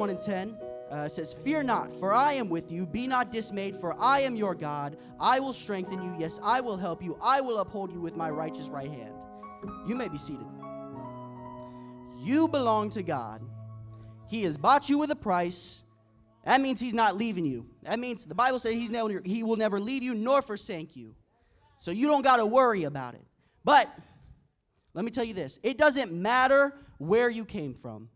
1 and 10 says, "Fear not, for I am with you. Be not dismayed, for I am your God. I will strengthen you. Yes, I will help you. I will uphold you with my righteous right hand." You may be seated. You belong to God. He has bought you with a price. That means he's not leaving you. That means the Bible says he will never leave you nor forsake you. So you don't got to worry about it. But let me tell you this. It doesn't matter where you came from.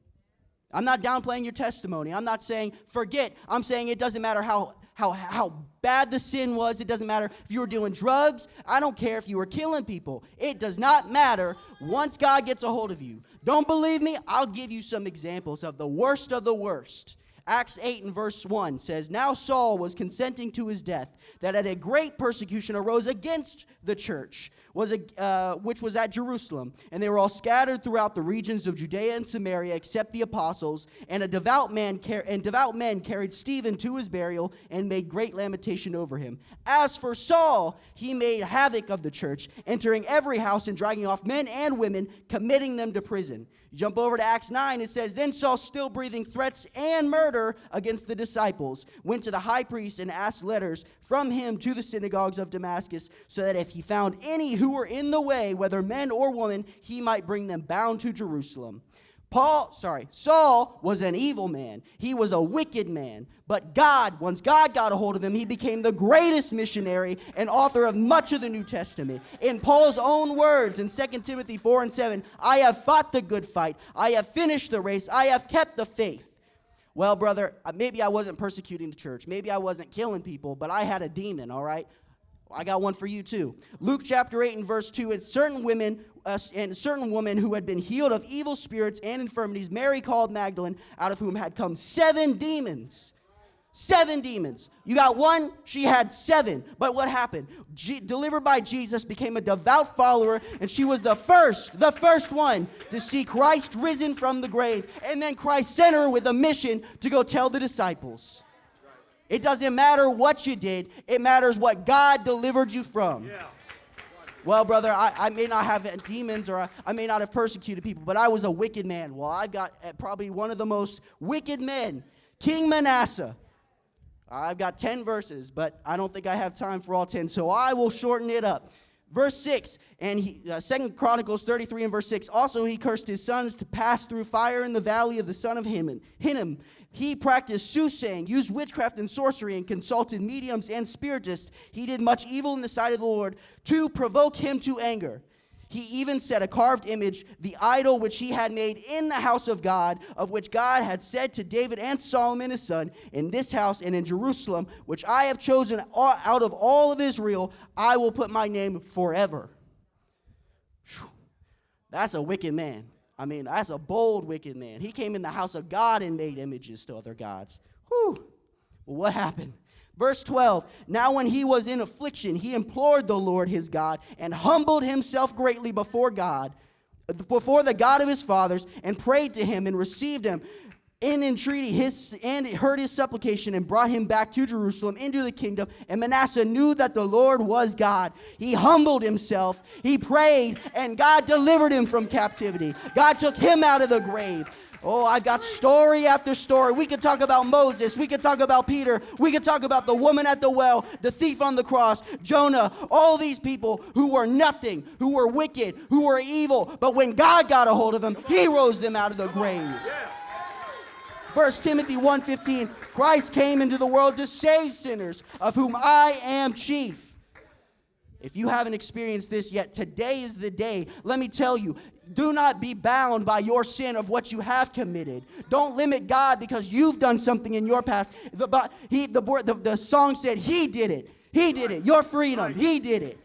I'm not downplaying your testimony. I'm not saying forget. I'm saying it doesn't matter how bad the sin was. It doesn't matter if you were doing drugs. I don't care if you were killing people. It does not matter once God gets a hold of you. Don't believe me? I'll give you some examples of the worst of the worst. Acts 8 and verse 1 says, "Now Saul was consenting to his death, that at a great persecution arose against the church, which was at Jerusalem. And they were all scattered throughout the regions of Judea and Samaria, except the apostles. And devout men carried Stephen to his burial and made great lamentation over him. As for Saul, he made havoc of the church, entering every house and dragging off men and women, committing them to prison." You jump over to Acts 9, it says, "Then Saul, still breathing threats and murder against the disciples, went to the high priest and asked letters from him to the synagogues of Damascus, so that if he found any who were in the way, whether men or women, he might bring them bound to Jerusalem." Saul was an evil man. He was a wicked man. But once God got a hold of him, he became the greatest missionary and author of much of the New Testament. In Paul's own words in 2 Timothy 4 and 7, "I have fought the good fight. I have finished the race. I have kept the faith." Well, brother, maybe I wasn't persecuting the church. Maybe I wasn't killing people, but I had a demon, all right? I got one for you too. Luke chapter 8 and verse 2, "And certain women who had been healed of evil spirits and infirmities, Mary called Magdalene, out of whom had come 7 demons. 7 demons. You got one, she had 7. But what happened? Delivered by Jesus, became a devout follower, and she was the first one to see Christ risen from the grave. And then Christ sent her with a mission to go tell the disciples. It doesn't matter what you did. It matters what God delivered you from. Yeah. Well, brother, I may not have demons, or I may not have persecuted people, but I was a wicked man. Well, I've got probably one of the most wicked men, King Manasseh. I've got 10 verses, but I don't think I have time for all 10, so I will shorten it up. Verse 6, and 2 Chronicles 33 and verse 6, "Also he cursed his sons to pass through fire in the valley of the son of Hinnom. He practiced soothsaying, used witchcraft and sorcery, and consulted mediums and spiritists. He did much evil in the sight of the Lord to provoke him to anger. He even set a carved image, the idol which he had made in the house of God, of which God had said to David and Solomon his son, in this house and in Jerusalem, which I have chosen out of all of Israel, I will put my name forever." Whew. That's a wicked man. I mean, that's a bold, wicked man. He came in the house of God and made images to other gods. Whew. Well, what happened? Verse 12, "Now when he was in affliction, he implored the Lord his God and humbled himself greatly before the God of his fathers, and prayed to him and received him in entreaty and heard his supplication and brought him back to Jerusalem into the kingdom. And Manasseh knew that the Lord was God." He humbled himself, he prayed, and God delivered him from captivity. God took him out of the grave. Oh, I've got story after story. We could talk about Moses. We could talk about Peter. We could talk about the woman at the well, the thief on the cross, Jonah, all these people who were nothing, who were wicked, who were evil. But when God got a hold of them, he rose them out of the grave. 1 Timothy 1:15, "Christ came into the world to save sinners, of whom I am chief." If you haven't experienced this yet, today is the day. Let me tell you, do not be bound by your sin of what you have committed. Don't limit God because you've done something in your past. The song said, He did it. He did it. Your freedom. He did it.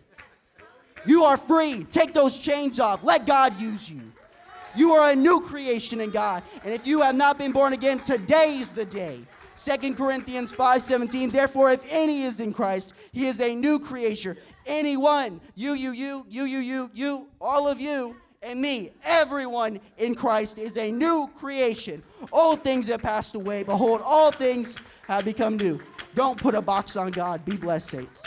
You are free. Take those chains off. Let God use you. You are a new creation in God. And if you have not been born again, today is the day. 2 Corinthians 5:17, "Therefore, if any is in Christ, he is a new creature." Anyone, you, all of you, and me, everyone in Christ is a new creation. Old things have passed away. Behold, all things have become new. Don't put a box on God. Be blessed, saints.